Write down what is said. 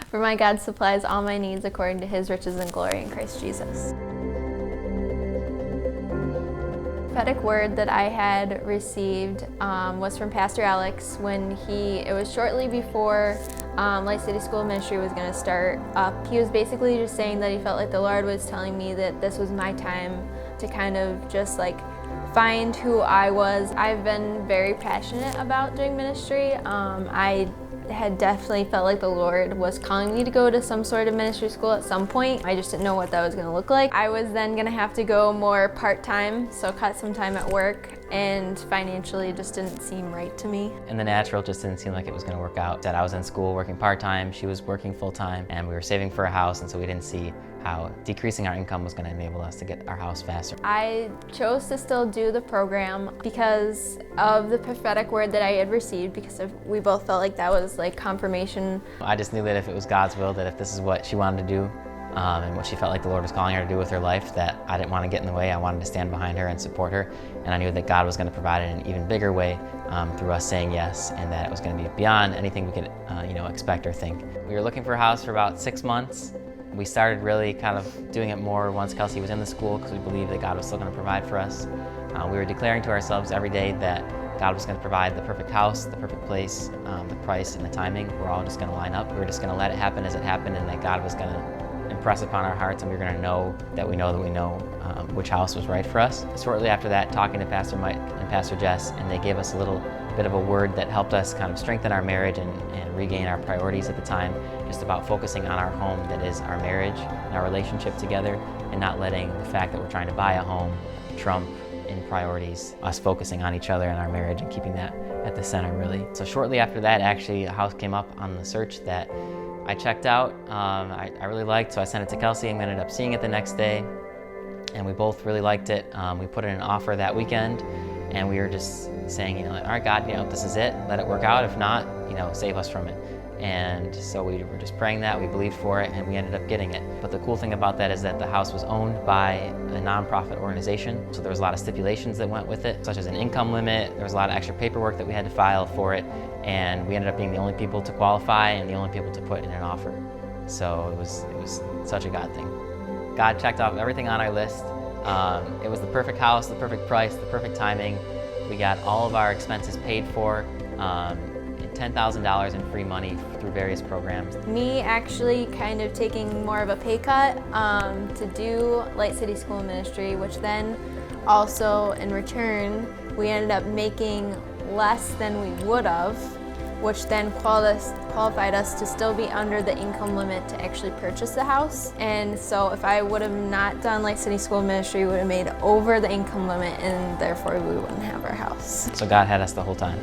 For my God supplies all my needs according to his riches and glory in Christ Jesus. The prophetic word that I had received was from Pastor Alex when it was shortly before Light City School of Ministry was going to start up. He was basically just saying that he felt like the Lord was telling me that this was my time to kind of just like find who I was. I've been very passionate about doing ministry. I had definitely felt like the Lord was calling me to go to some sort of ministry school at some point. I just didn't know what that was going to look like. I was then going to have to go more part-time, so cut some time at work, and financially just didn't seem right to me. In the natural, it just didn't seem like it was going to work out. That I was in school working part-time, she was working full-time, and we were saving for a house, and so we didn't see how decreasing our income was going to enable us to get our house faster. I chose to still do the program because of the prophetic word that I had received, because we both felt like that was like confirmation. I just knew that if it was God's will, that if this is what she wanted to do, and what she felt like the Lord was calling her to do with her life, that I didn't want to get in the way. I wanted to stand behind her and support her, and I knew that God was going to provide it in an even bigger way through us saying yes, and that it was going to be beyond anything we could expect or think. We were looking for a house for about 6 months. We started really kind of doing it more once Kelsey was in the school, because we believed that God was still going to provide for us. We were declaring to ourselves every day that God was going to provide the perfect house, the perfect place, the price, and the timing. We're all just going to line up. We were just going to let it happen as it happened, and that God was going to impress upon our hearts, and we were going to know which house was right for us. Shortly after that, talking to Pastor Mike and Pastor Jess, and they gave us a little bit of a word that helped us kind of strengthen our marriage and regain our priorities at the time, just about focusing on our home, that is our marriage and our relationship together, and not letting the fact that we're trying to buy a home trump in priorities, us focusing on each other and our marriage and keeping that at the center, really. So shortly after that, actually, a house came up on the search that I checked out. I really liked, so I sent it to Kelsey, and we ended up seeing it the next day, and we both really liked it. We put in an offer that weekend, and we were just saying, all right, God, this is it. Let it work out. If not, save us from it. And so we were just praying that, we believed for it, and we ended up getting it. But the cool thing about that is that the house was owned by a nonprofit organization, so there was a lot of stipulations that went with it, such as an income limit. There was a lot of extra paperwork that we had to file for it, and we ended up being the only people to qualify and the only people to put in an offer. So it was such a God thing. God checked off everything on our list. It was the perfect house, the perfect price, the perfect timing. We got all of our expenses paid for. $10,000 in free money through various programs. Me actually kind of taking more of a pay cut to do Light City School of Ministry, which then also in return we ended up making less than we would have, which then qualified us to still be under the income limit to actually purchase the house. And so if I would have not done Light City School of Ministry, we would have made over the income limit, and therefore we wouldn't have our house. So God had us the whole time.